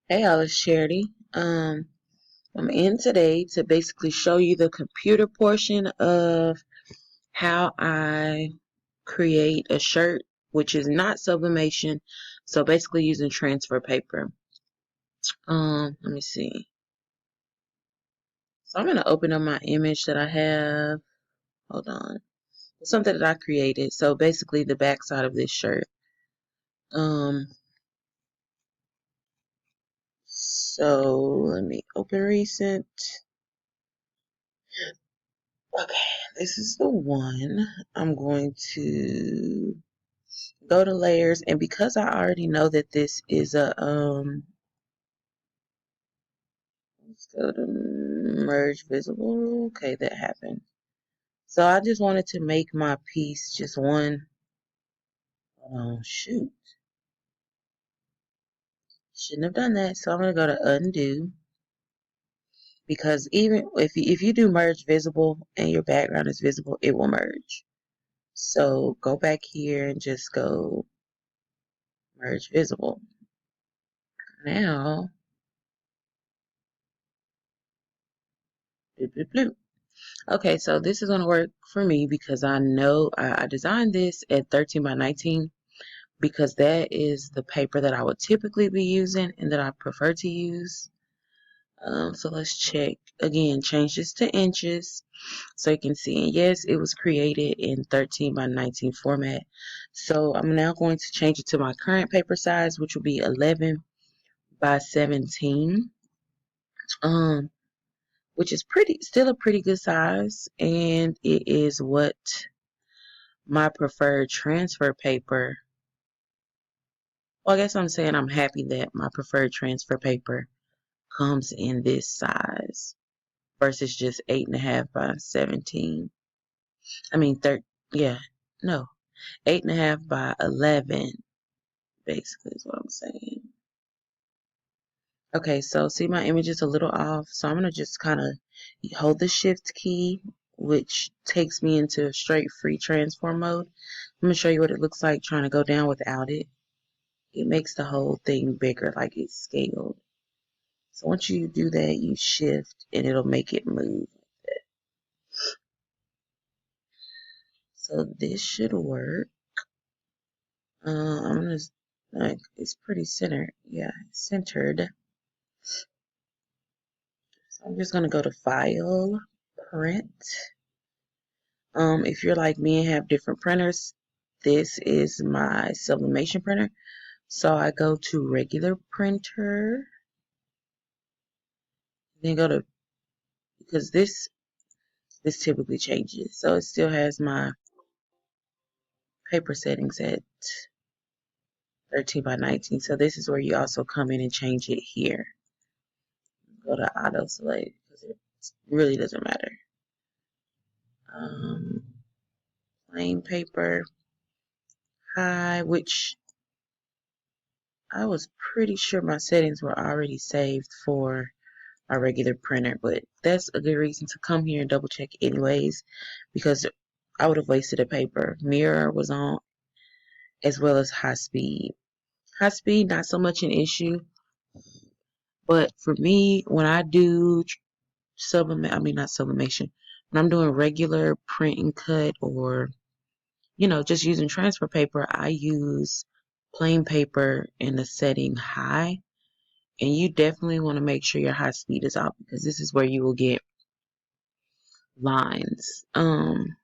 Hey, all, it's Charity. I'm in today to basically show you the computer portion of how I create a shirt, which is not sublimation. So basically using transfer paper. Let me see. So I'm gonna open up my image that I have. Hold on. It's something that I created. So basically the back side of this shirt. Um, so let me open recent. Okay, this is the one. I'm going to go to layers, and because I already know that this is a let's go to merge visible. Okay, that happened. So I just wanted to make my piece just one. Oh shoot, shouldn't have done that. So I'm gonna go to undo, because even if you do merge visible and your background is visible, it will merge. So go back here and just go merge visible. Now, bloop, bloop, bloop. Okay, so this is going to work for me because I know I designed this at 13 by 19 because that is the paper that I would typically be using and that I prefer to use. So let's check again, change this to inches so you can see. And yes, it was created in 13 by 19 format. So I'm now going to change it to my current paper size, which will be 11 by 17. Um, which is still a pretty good size, and it is what my preferred transfer paper. Well, I guess I'm saying I'm happy that my preferred transfer paper comes in this size versus just 8.5 by 17. I mean, yeah, no, 8.5 by 11, basically is what I'm saying. Okay, so see my image is a little off, so I'm gonna just kind of hold the shift key, which takes me into straight free transform mode. I'm gonna show you what it looks like trying to go down without it. It makes the whole thing bigger, like it's scaled. So once you do that, you shift and it'll make it move. So this should work. I'm gonna, like, it's pretty centered. Yeah, centered. So I'm just gonna go to File, Print. If you're like me and have different printers, this is my sublimation printer. So I go to regular printer, then go to, because this typically changes. So it still has my paper settings at 13 by 19. So this is where you also come in and change it here. Go to auto select because it really doesn't matter. Um, Plain paper, high, which I was pretty sure my settings were already saved for my regular printer, but that's a good reason to come here and double check anyways, because I would have wasted a paper. Mirror was on, as well as high speed. High speed, not so much an issue, but for me, when I do not sublimation, when I'm doing regular print and cut, or, just using transfer paper, I use plain paper in the setting high. And you definitely want to make sure your high speed is out, because this is where you will get lines. And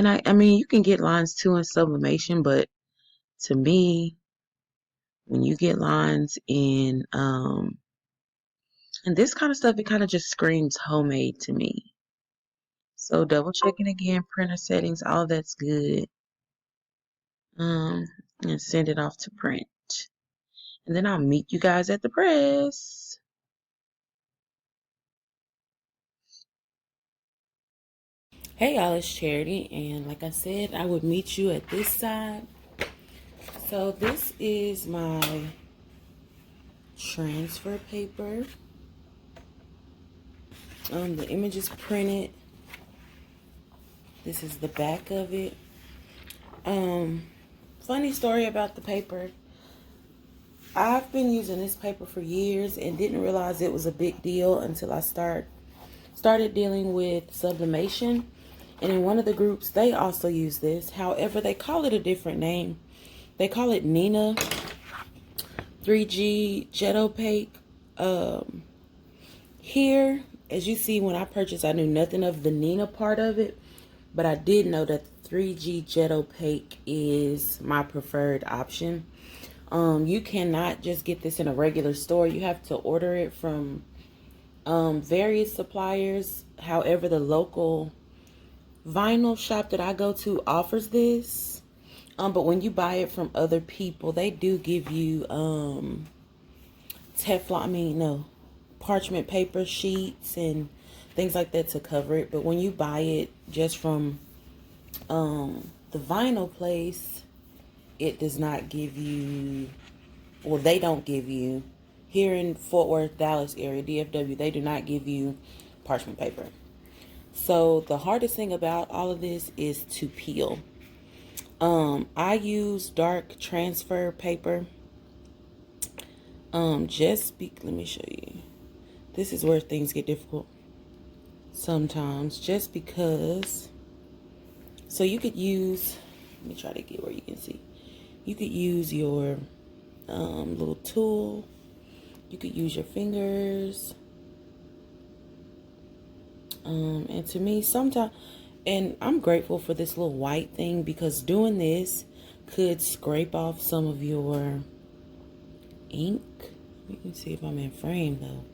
I mean, you can get lines too in sublimation, but to me, when you get lines in this kind of stuff, it kind of just screams homemade to me. So double checking again, printer settings, all that's good. Um, and send it off to print. And then I'll meet you guys at the press. Hey y'all, it's Charity, and like I said, I would meet you at this side. So this is my transfer paper. The image is printed. This is the back of it. Um, Funny story about the paper. I've been using this paper for years and didn't realize it was a big deal until I started dealing with sublimation. And in one of the groups, they also use this. However, they call it a different name. They call it Neenah 3G Jet Opaque. Here, as you see, when I purchased, I knew nothing of the Neenah part of it. But I did know that the 3G Jet Opaque is my preferred option. You cannot just get this in a regular store. You have to order it from various suppliers. However, the local vinyl shop that I go to offers this. But when you buy it from other people, they do give you parchment paper sheets and things like that to cover it. But when you buy it just from the vinyl place, it does not give you, or they don't give you, here in Fort Worth, Dallas area, DFW, they do not give you parchment paper. So the hardest thing about all of this is to peel. I use dark transfer paper. Let me show you. This is where things get difficult sometimes, just because. So you could use, let me try to get where you can see. You could use your little tool. You could use your fingers. And to me, sometimes, and I'm grateful for this little white thing, because doing this could scrape off some of your ink. You can see if I'm in frame though.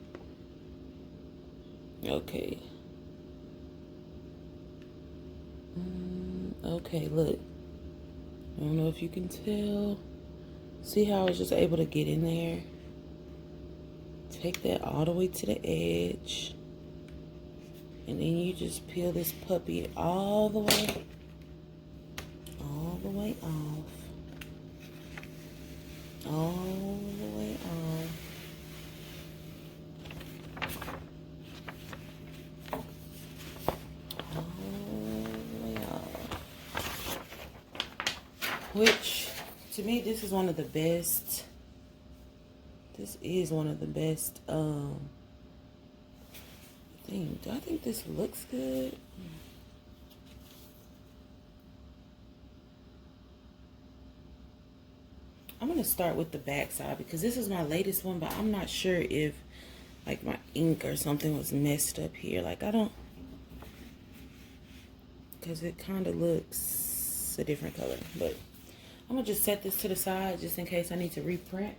Okay. Okay, look. I don't know if you can tell. See how I was just able to get in there? Take that all the way to the edge. And then you just peel this puppy all the way off. All the way off. All the way off. Which, to me, this is one of the best. This is one of the best, do I think this looks good? I'm going to start with the back side because this is my latest one, but I'm not sure if like my ink or something was messed up here. Like I don't, because it kind of looks a different color, but I'm going to just set this to the side just in case I need to reprint.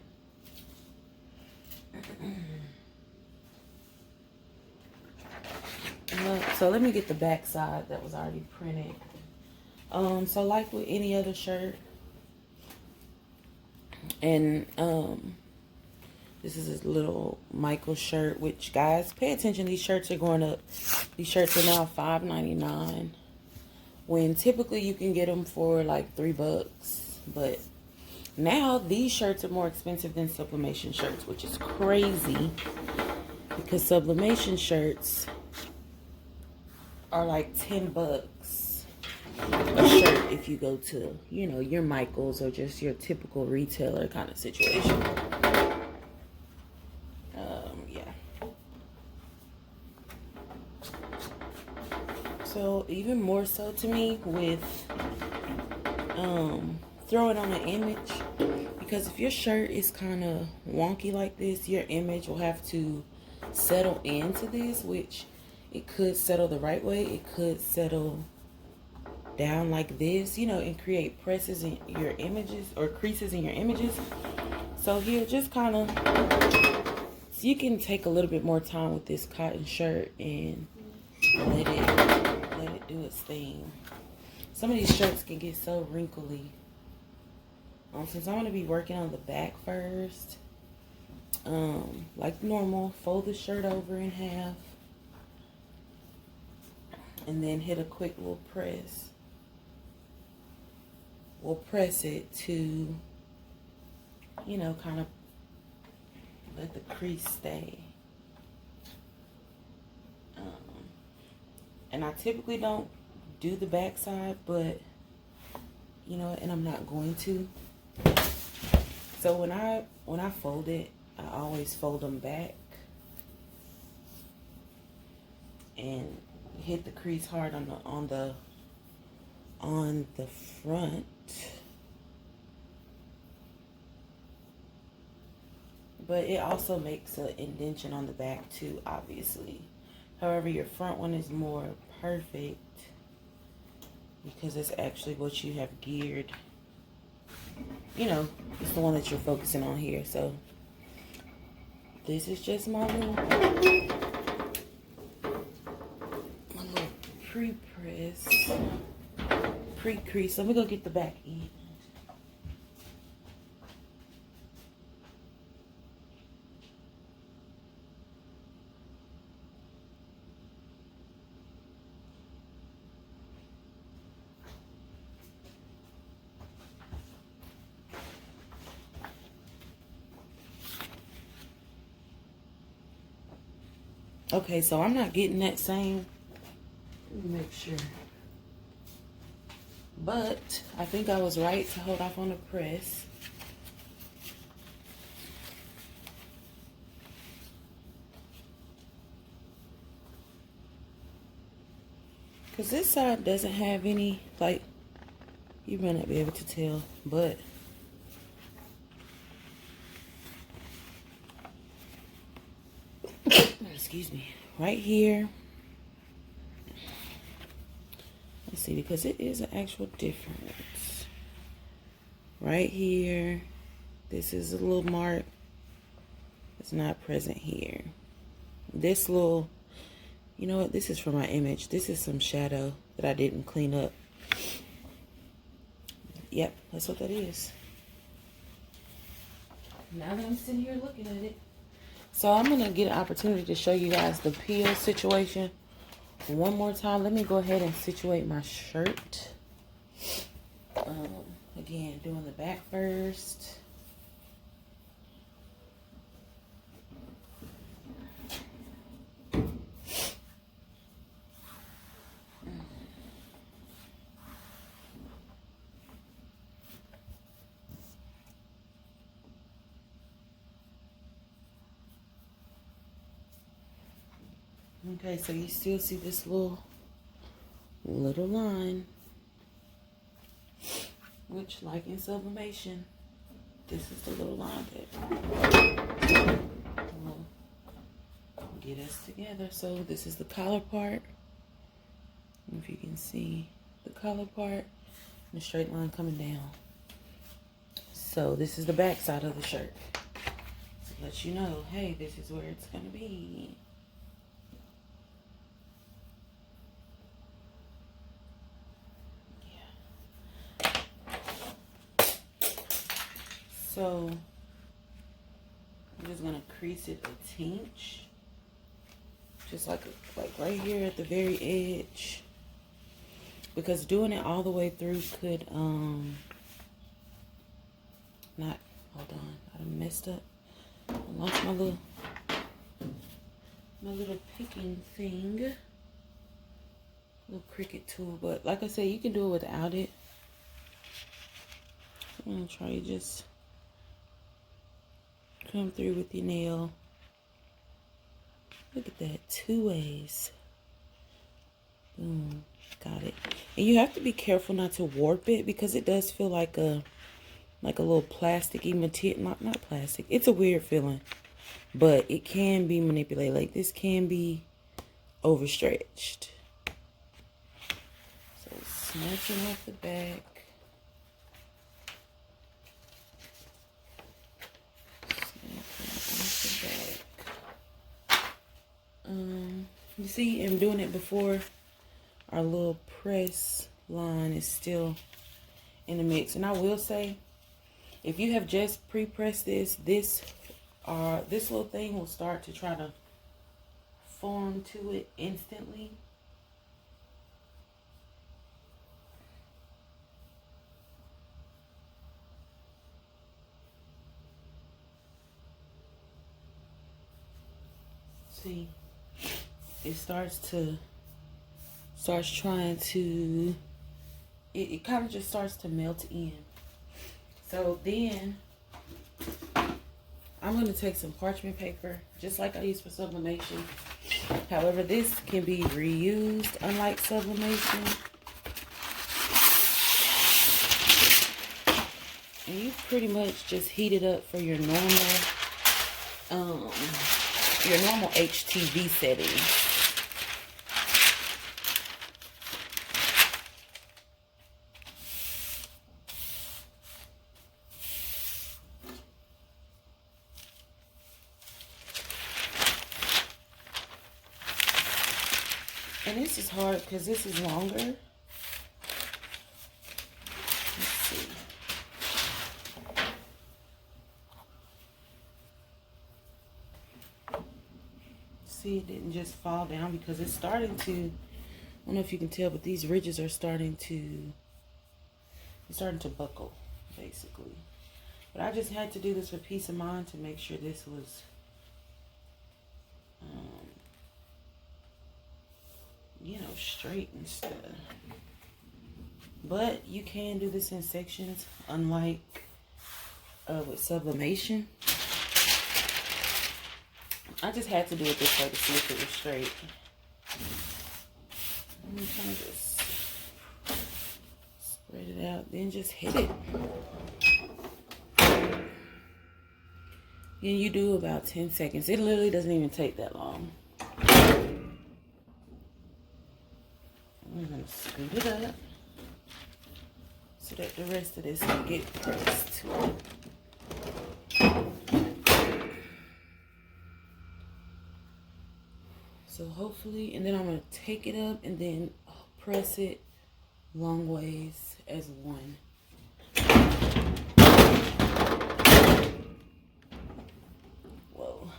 So let me get the back side that was already printed. So like with any other shirt, and this is a little Michael shirt, which, guys, pay attention, these shirts are going up. These shirts are now $5.99 when typically you can get them for like $3. But now these shirts are more expensive than sublimation shirts, which is crazy, because sublimation shirts are like $10 a shirt if you go to, you know, your Michaels or just your typical retailer kind of situation. Yeah. So even more so to me with throwing on an image, because if your shirt is kind of wonky like this, your image will have to settle into this, which it could settle the right way. It could settle down like this, you know, and create presses in your images or creases in your images. So here, just kind of, so you can take a little bit more time with this cotton shirt and let it do its thing. Some of these shirts can get so wrinkly. Since I'm going to be working on the back first, like normal, fold the shirt over in half and then hit a quick little press. We'll press it to, you know, kind of let the crease stay. And I typically don't do the back side, but you know, and I'm not going to. So when I fold it, I always fold them back and hit the crease hard on the front. But it also makes an indentation on the back too, obviously. However, your front one is more perfect because it's actually what you have geared. You know, it's the one that you're focusing on here. So this is just my little pre-press, pre-crease. Let me go get the back end. Okay, so I'm not getting that same. Let me make sure. But I think I was right to hold off on the press. Because this side doesn't have any, like, you may not be able to tell, but excuse me, right here. Let's see, because it is an actual difference. Right here, this is a little mark. It's not present here. This little, you know what, this is for my image. This is some shadow that I didn't clean up. Yep, that's what that is. Now that I'm sitting here looking at it. So I'm going to get an opportunity to show you guys the peel situation one more time. Let me go ahead and situate my shirt. Again, doing the back first. Okay, so you still see this little line, which, like in sublimation, this is the little line that will get us together. So this is the collar part. If you can see the collar part and the straight line coming down. So this is the back side of the shirt. To let you know, hey, this is where it's gonna be. So I'm just gonna crease it a tinch, just like right here at the very edge, because doing it all the way through could not. Hold on, I done messed up. I lost my little picking thing, little Cricut tool. But like I said, you can do it without it. I'm gonna try to just come through with your nail. Look at that, 2 ways. Boom, got it. And you have to be careful not to warp it, because it does feel like a little plasticky material. Not plastic. It's a weird feeling, but it can be manipulated. Like this can be overstretched. So snatching off the back. You see, I'm doing it before our little press line is still in the mix. And I will say, if you have just pre-pressed this little thing will start to try to form to it instantly. See, it starts trying to, it kind of just starts to melt in. So then I'm going to take some parchment paper, just like I use for sublimation. However, this can be reused, unlike sublimation. And you pretty much just heat it up for your normal HTV setting. And this is hard because this is longer. Let's see. See, it didn't just fall down because it's starting to, I don't know if you can tell, but these ridges are starting to buckle, basically. But I just had to do this for peace of mind to make sure this was, you know, straight and stuff. But you can do this in sections, unlike with sublimation. I just had to do it this way to see if it was straight. Let me kind of just spread it out, then just hit it. Then you do about 10 seconds. It literally doesn't even take that long. I'm gonna scoot it up so that the rest of this can get pressed. So hopefully, and then I'm gonna take it up and then press it long ways as one. Whoa.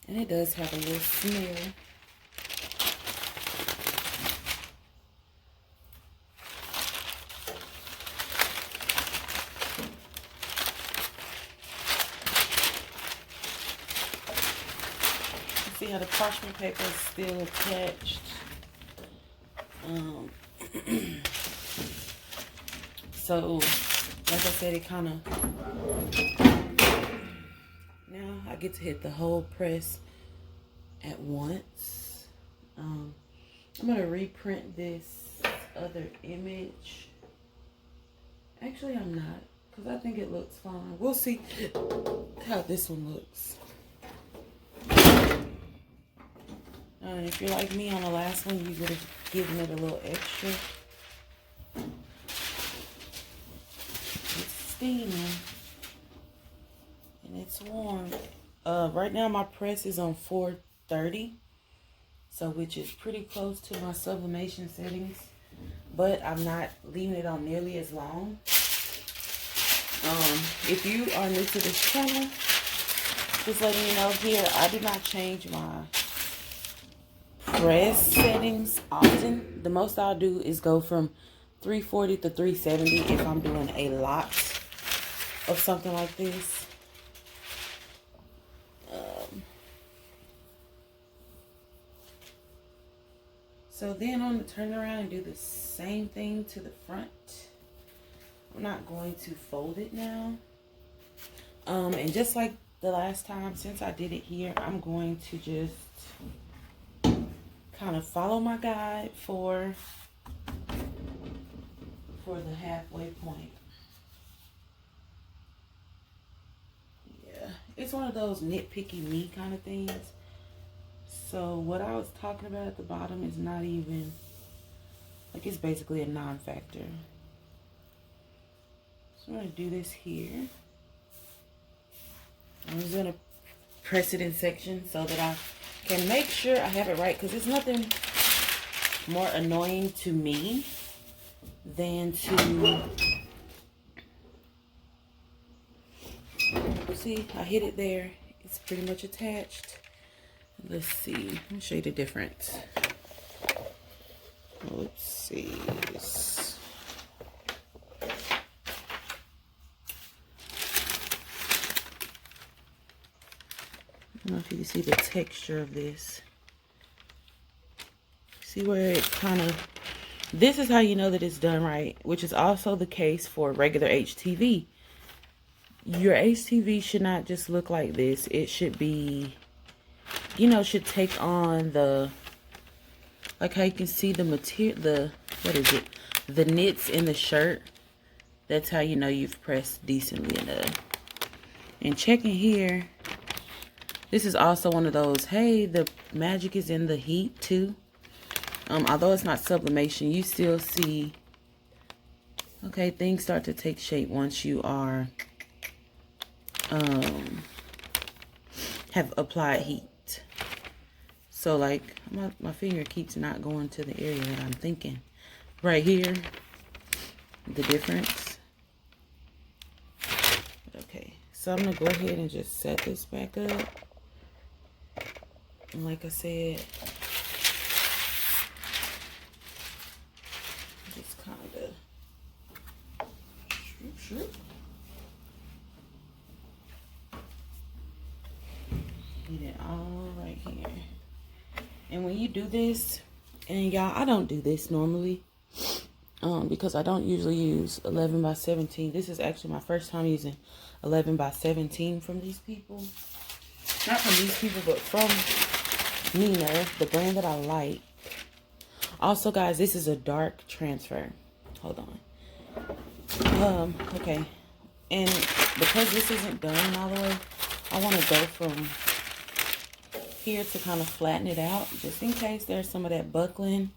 And it does have a little smell. See how the parchment paper is still attached. So, like I said, it kind of, now I get to hit the whole press at once. I'm going to reprint this other image. Actually, I'm not, because I think it looks fine. We'll see how this one looks. And if you're like me on the last one, you would have given it a little extra. It's steaming. And it's warm. Right now my press is on 430. So which is pretty close to my sublimation settings. But I'm not leaving it on nearly as long. If you are new to this channel, just letting you know here, I do not change my press settings often. The most I'll do is go from 340 to 370 if I'm doing a lot of something like this. So then I'm going to turn around and do the same thing to the front. I'm not going to fold it now. And just like the last time, since I did it here, I'm going to just kind of follow my guide for the halfway point. Yeah, it's one of those nitpicky me kind of things. So what I was talking about at the bottom is not even, like, it's basically a non-factor. So I'm going to do this here. I'm just going to press it in sections so that I can make sure I have it right, because there's nothing more annoying to me than to see, I hit it there. It's pretty much attached. Let's see. Let me show you the difference. Let's see. I don't know if you can see the texture of this. See where it kind of This is how you know that it's done right, which is also the case for regular HTV. Your HTV should not just look like this. It should be, you know, should take on the, like how you can see the material, what is it? The knits in the shirt. That's how you know you've pressed decently enough. And checking here, this is also one of those, hey, the magic is in the heat too. Although it's not sublimation, you still see, okay, things start to take shape once you are, have applied heat. So like, my finger keeps not going to the area that I'm thinking. Right here, the difference. Okay, so I'm gonna go ahead and just set this back up. And like I said, just kind of shoop. Get it all right here. And when you do this, and y'all, I don't do this normally, because I don't usually use 11 by 17. This is actually my first time using 11 by 17 from these people. Not from these people, but from Nina, the brand that I like. Also, guys, this is a dark transfer. Hold on. Okay. And because this isn't done all the way, I want to go from here to kind of flatten it out, just in case there's some of that buckling,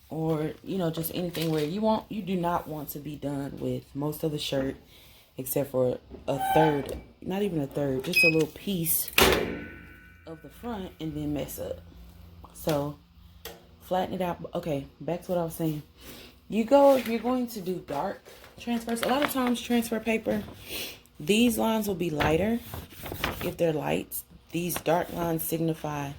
or, you know, just anything where you do not want to be done with most of the shirt, except for a third, not even a third, just a little piece of the front, and then mess up. So flatten it out. Okay, back to what I was saying. If you're going to do dark transfers, a lot of times transfer paper, these lines will be lighter if they're light. These dark lines signify,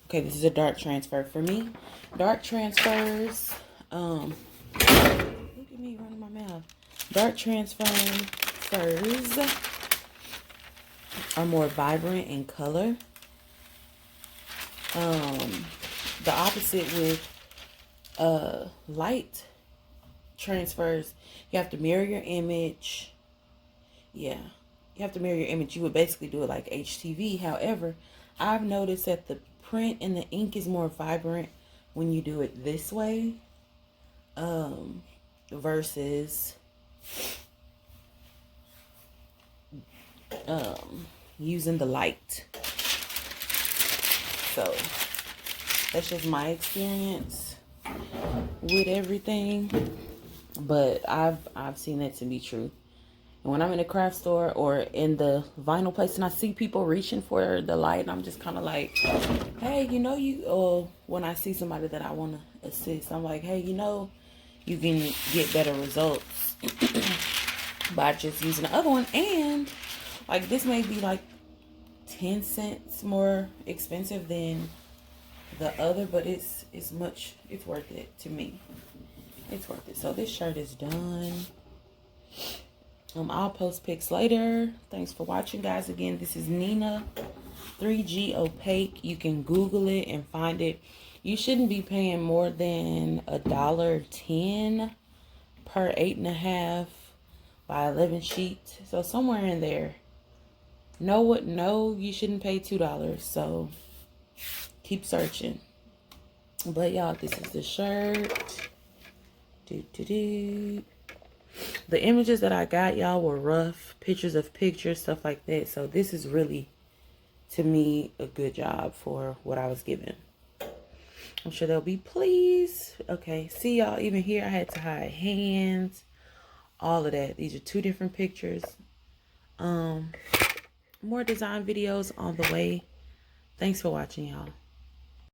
okay, this is a dark transfer. For me, dark transfers, look at me running my mouth. Dark transfers are more vibrant in color. The opposite with light transfers, you have to mirror your image. Yeah, you have to mirror your image. You would basically do it like HTV. However, I've noticed that the print and the ink is more vibrant when you do it this way, versus using the light. So that's just my experience with everything, but I've seen that to be true. And when I'm in a craft store or in the vinyl place and I see people reaching for the light, I'm just kind of like, hey, you know, when I see somebody that I want to assist, I'm like, hey, you know, you can get better results by just using the other one. And like, this may be like 10 cents more expensive than the other, but it's worth it to me. It's worth it. So this shirt is done. I'll post pics later. Thanks for watching, guys. Again, this is Nina 3G Opaque. You can Google it and find it. You shouldn't be paying more than $1.10 per 8.5 by 11 sheet. So somewhere in there. No, you shouldn't pay $2. So keep searching. But y'all, this is the shirt. The images that I got, y'all, were rough. Pictures of pictures, stuff like that. So this is really, to me, a good job for what I was given. I'm sure they'll be pleased. Okay, see y'all, even here I had to hide hands. All of that. These are 2 different pictures. More design videos on the way. Thanks for watching, y'all.